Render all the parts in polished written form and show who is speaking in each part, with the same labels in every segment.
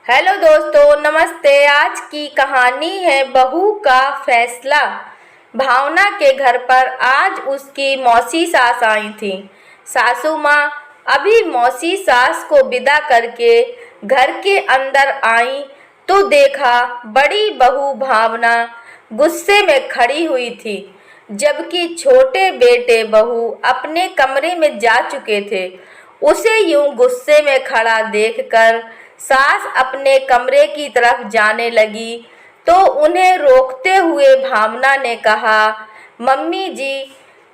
Speaker 1: Hello दोस्तों, नमस्ते। आज की कहानी है बहू का फैसला। भावना के घर पर आज उसकी मौसी सास आई थी। सासू माँ अभी मौसी सास को विदा करके घर के अंदर आई तो देखा बड़ी बहू भावना गुस्से में खड़ी हुई थी, जबकि छोटे बेटे बहू अपने कमरे में जा चुके थे। उसे यूं गुस्से में खड़ा देखकर सास अपने कमरे की तरफ जाने लगी तो उन्हें रोकते हुए भावना ने कहा, मम्मी जी,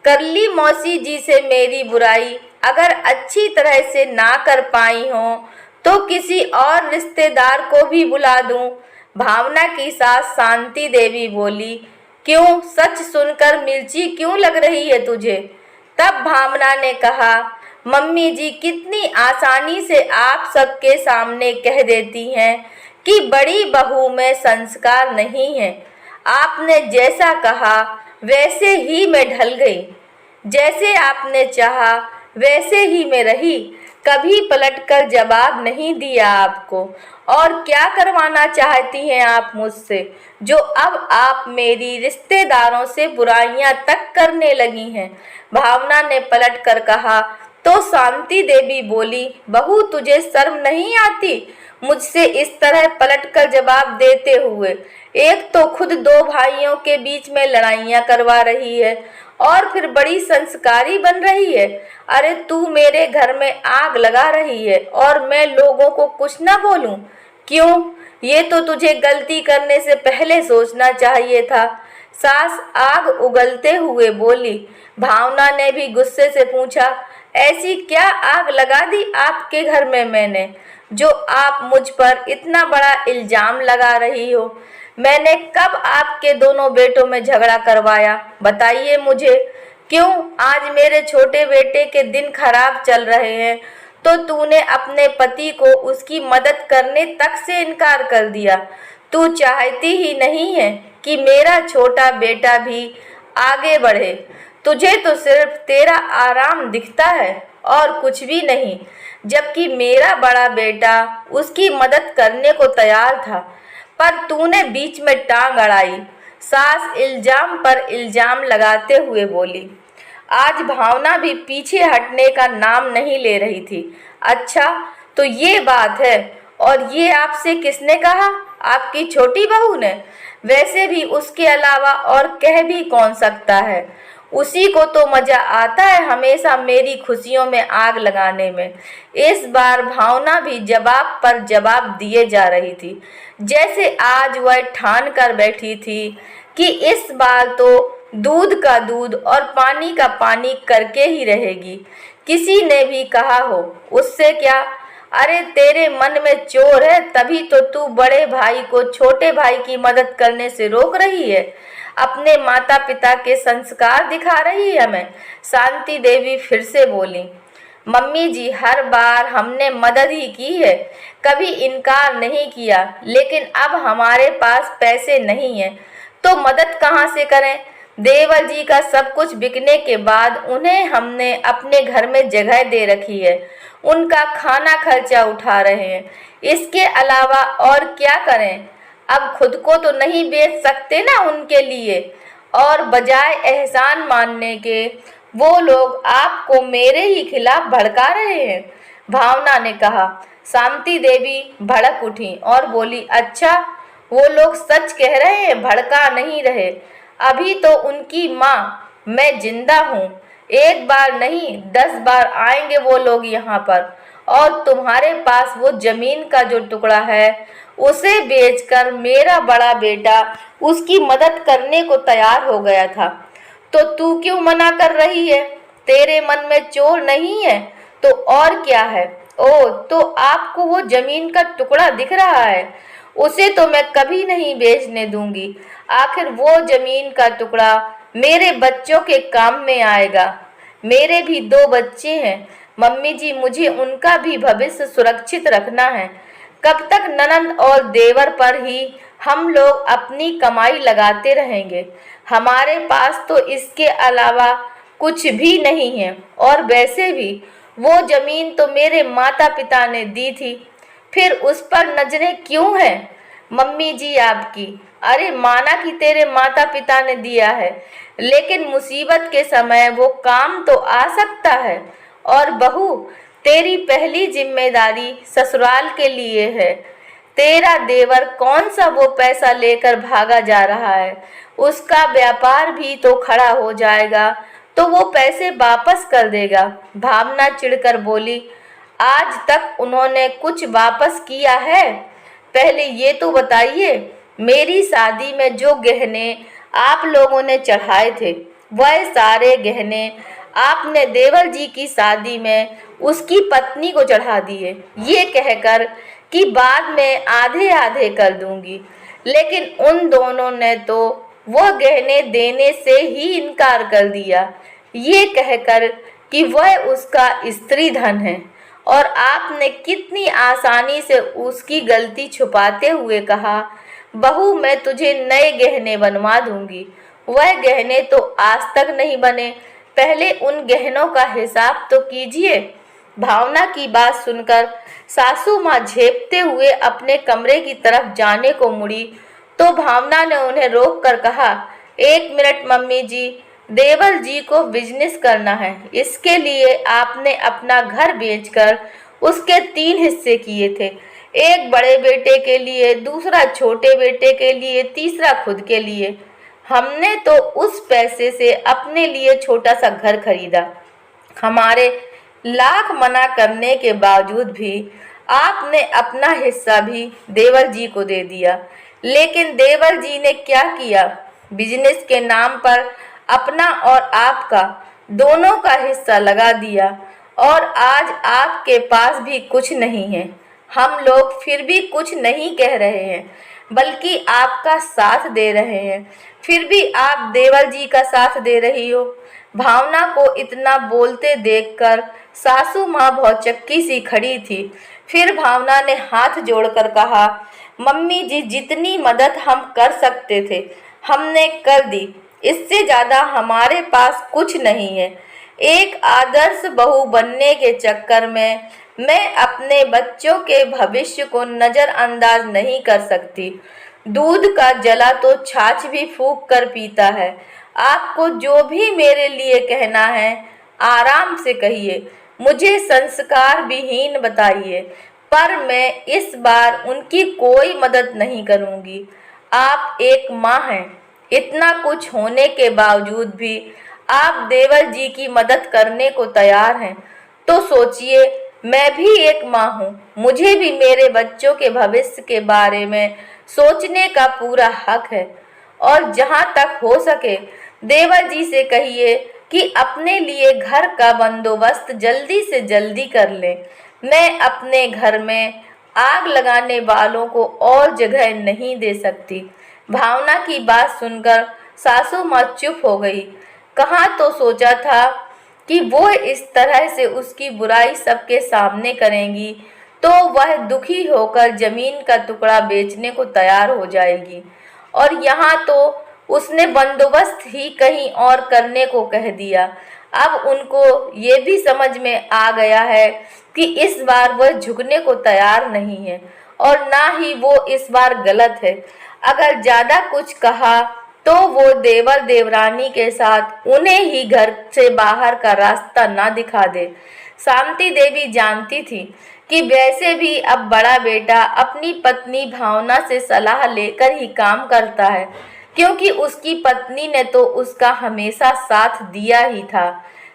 Speaker 1: करली मौसी जी से मेरी बुराई अगर अच्छी तरह से ना कर पाई हो तो किसी और रिश्तेदार को भी बुला दूं। भावना की सास शांति देवी बोली, क्यों, सच सुनकर मिर्ची क्यों लग रही है तुझे? तब भावना ने कहा, मम्मी जी, कितनी आसानी से आप सबके सामने कह देती हैं कि बड़ी बहू में संस्कार नहीं है। आपने जैसा कहा वैसे ही मैं ढल गई, जैसे आपने चाहा वैसे ही मैं रही, कभी पलटकर जवाब नहीं दिया आपको। और क्या करवाना चाहती हैं आप मुझसे, जो अब आप मेरी रिश्तेदारों से बुराइयां तक करने लगी हैं? भावना ने पलटकर कहा तो शांति देवी बोली, बहू, तुझे शर्म नहीं आती मुझसे इस तरह पलटकर जवाब देते हुए? एक तो खुद दो भाइयों के बीच में लड़ाइयां करवा रही है और फिर बड़ी संस्कारी बन रही है। अरे तू मेरे घर में आग लगा रही है और मैं लोगों को कुछ ना बोलूं? क्यों? ये तो तुझे गलती करने से पहले सोचना चाहिए था। सास आग उगलते हुए बोली। भावना ने भी गुस्से से पूछा, ऐसी क्या आग लगा दी आपके घर में मैंने, जो आप मुझ पर इतना बड़ा इल्जाम लगा रही हो? मैंने कब आपके दोनों बेटों में झगड़ा करवाया, बताइए मुझे। क्यों आज मेरे छोटे बेटे के दिन खराब चल रहे हैं तो तूने अपने पति को उसकी मदद करने तक से इनकार कर दिया? तू चाहती ही नहीं है कि मेरा छोटा बेटा भी आगे बढ़े। तुझे तो सिर्फ तेरा आराम दिखता है और कुछ भी नहीं, जबकि मेरा बड़ा बेटा उसकी मदद करने को तैयार था, पर तूने बीच में टांग अड़ाई। सास इल्जाम पर इल्जाम लगाते हुए बोली। आज भावना भी पीछे हटने का नाम नहीं ले रही थी। अच्छा, तो ये बात है, और ये आपसे किसने कहा? आपकी छोटी बहू ने। वैसे भी उसके अलावा और कह भी कौन सकता है? उसी को तो मजा आता है हमेशा मेरी खुशियों में आग लगाने में। इस बार भावना भी जवाब पर जवाब दिए जा रही थी, जैसे आज वह ठान कर बैठी थी कि इस बार तो दूध का दूध और पानी का पानी करके ही रहेगी। किसी ने भी कहा हो, उससे क्या? अरे तेरे मन में चोर है, तभी तो तू बड़े भाई को छोटे भाई की मदद करने से रोक रही है, अपने माता पिता के संस्कार दिखा रही है हमें। शांति देवी फिर से बोली, मम्मी जी, हर बार हमने मदद ही की है, कभी इनकार नहीं किया, लेकिन अब हमारे पास पैसे नहीं हैं तो मदद कहाँ से करें? देवर जी का सब कुछ बिकने के बाद उन्हें हमने अपने घर में जगह दे रखी है, उनका खाना खर्चा उठा रहे हैं। इसके अलावा और क्या करें? अब खुद को तो नहीं बेच सकते ना उनके लिए। और बजाय एहसान मानने के वो लोग आपको मेरे ही खिलाफ भड़का रहे हैं, भावना ने कहा। शांति देवी भड़क उठी और बोली, अच्छा, वो लोग सच कह रहे हैं, भड़का नहीं रहे। अभी तो उनकी माँ मैं जिंदा हूँ, एक बार नहीं 10 बार आएंगे वो लोग यहाँ पर, और तुम्हारे पास वो जमीन का जो टुकड़ा है उसे बेचकर मेरा बड़ा बेटा उसकी मदद करने को तैयार हो गया था, तो तू क्यों मना कर रही है? तेरे मन में चोर नहीं है तो और क्या है? ओ, तो आपको वो जमीन का टुकड़ा दिख रहा है, उसे तो मैं कभी नहीं बेचने दूंगी। आखिर वो जमीन का टुकड़ा मेरे बच्चों के काम में आएगा। मेरे भी 2 बच्चे हैं मम्मी जी, मुझे उनका भी भविष्य सुरक्षित रखना है। कब तक ननंद और देवर पर ही हम लोग अपनी कमाई लगाते रहेंगे? हमारे पास तो इसके अलावा कुछ भी नहीं है, और वैसे भी वो जमीन तो मेरे माता पिता ने दी थी, फिर उस पर नजरें क्यों हैं मम्मी जी आपकी? अरे माना कि तेरे माता पिता ने दिया है, लेकिन मुसीबत के समय वो काम तो आ सकता है। और बहू, तेरी पहली जिम्मेदारी ससुराल के लिए है। तेरा देवर कौन सा वो पैसा लेकर भागा जा रहा है? उसका व्यापार भी तो खड़ा हो जाएगा, तो वो पैसे वापस कर देगा। भावना चिढ़कर बोली, आज तक उन्होंने कुछ वापस किया है? पहले ये तो बताइए, मेरी शादी में जो गहने आप लोगों ने चढ़ाए थे, वह सारे गहने आपने देवर जी की शादी में उसकी पत्नी को चढ़ा दिए, ये कहकर कि बाद में आधे आधे कर दूंगी। लेकिन उन दोनों ने तो वह गहने देने से ही इनकार कर दिया, ये कहकर कि वह उसका स्त्री धन है। और आपने कितनी आसानी से उसकी गलती छुपाते हुए कहा, बहू मैं तुझे नए गहने बनवा दूंगी। वह गहने तो आज तक नहीं बने, पहले उन गहनों का हिसाब तो कीजिए। भावना की बात सुनकर सासू माँ झेपते हुए अपने कमरे की तरफ जाने को मुड़ी, तो भावना ने उन्हें रोक कर कहा, एक मिनट मम्मी जी, देवर जी को बिजनेस करना है, इसके लिए आपने अपना घर बेचकर उसके 3 हिस्से किए थे, एक बड़े बेटे के लिए, दूसरा छोटे बेटे के लिए, तीसरा खुद के लिए। हमने तो उस पैसे से अपने लिए छोटा सा घर खरीदा। हमारे लाख मना करने के बावजूद भी आपने अपना हिस्सा भी देवर जी को दे दिया। लेकिन देवर जी ने क्या किया? बिजनेस के नाम पर अपना और आपका दोनों का हिस्सा लगा दिया, और आज आपके पास भी कुछ नहीं है। हम लोग फिर भी कुछ नहीं कह रहे हैं, बल्कि आपका साथ दे रहे हैं। फिर भी आप देवर जी का साथ दे रही हो। भावना को इतना बोलते देखकर सासू माँ भौचक्की सी खड़ी थी। फिर भावना ने हाथ जोड़कर कहा, मम्मी जी, जितनी मदद हम कर सकते थे हमने कर दी, इससे ज़्यादा हमारे पास कुछ नहीं है। एक आदर्श बहू बनने के चक्कर में मैं अपने बच्चों के भविष्य को नज़रअंदाज नहीं कर सकती। दूध का जला तो छाछ भी फूंक कर पीता है। आपको जो भी मेरे लिए कहना है आराम से कहिए, मुझे संस्कार विहीन बताइए, पर मैं इस बार उनकी कोई मदद नहीं करूंगी। आप एक माँ हैं, इतना कुछ होने के बावजूद भी आप देवर जी की मदद करने को तैयार हैं, तो सोचिए, मैं भी एक माँ हूँ, मुझे भी मेरे बच्चों के भविष्य के बारे में सोचने का पूरा हक है। और जहाँ तक हो सके देवर जी से कहिए कि अपने लिए घर का बंदोबस्त जल्दी से जल्दी कर लें। मैं अपने घर में आग लगाने वालों को और जगह नहीं दे सकती। भावना की बात सुनकर सासू माँ चुप हो गई। कहाँ तो सोचा था कि वो इस तरह से उसकी बुराई सबके सामने करेंगी तो वह दुखी होकर जमीन का टुकड़ा बेचने को तैयार हो जाएगी, और यहाँ तो उसने बंदोबस्त ही कहीं और करने को कह दिया। अब उनको ये भी समझ में आ गया है कि इस बार वह झुकने को तैयार नहीं है, और ना ही वो इस बार गलत है। अगर ज़्यादा कुछ कहा तो वो देवर देवरानी के साथ उन्हें ही घर से बाहर का रास्ता ना दिखा दे। शांति देवी जानती थी कि वैसे भी अब बड़ा बेटा अपनी पत्नी भावना से सलाह लेकर ही काम करता है, क्योंकि उसकी पत्नी ने तो उसका हमेशा साथ दिया ही था।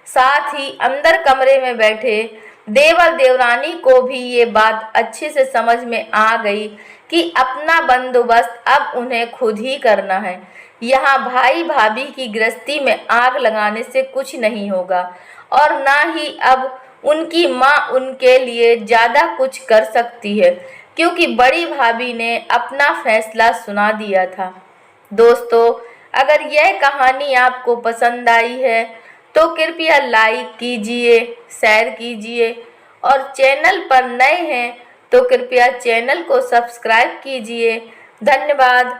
Speaker 1: साथ ही अंदर कमरे में बैठे देवर देवरानी को भी ये बात अच्छे से समझ में आ गई कि अपना बंदोबस्त अब उन्हें खुद ही करना है। यहाँ भाई भाभी की गृहस्थी में आग लगाने से कुछ नहीं होगा, और ना ही अब उनकी माँ उनके लिए ज़्यादा कुछ कर सकती है, क्योंकि बड़ी भाभी ने अपना फैसला सुना दिया था। दोस्तों, अगर यह कहानी आपको पसंद आई है तो कृपया लाइक कीजिए, शेयर कीजिए, और चैनल पर नए हैं तो कृपया चैनल को सब्सक्राइब कीजिए। धन्यवाद।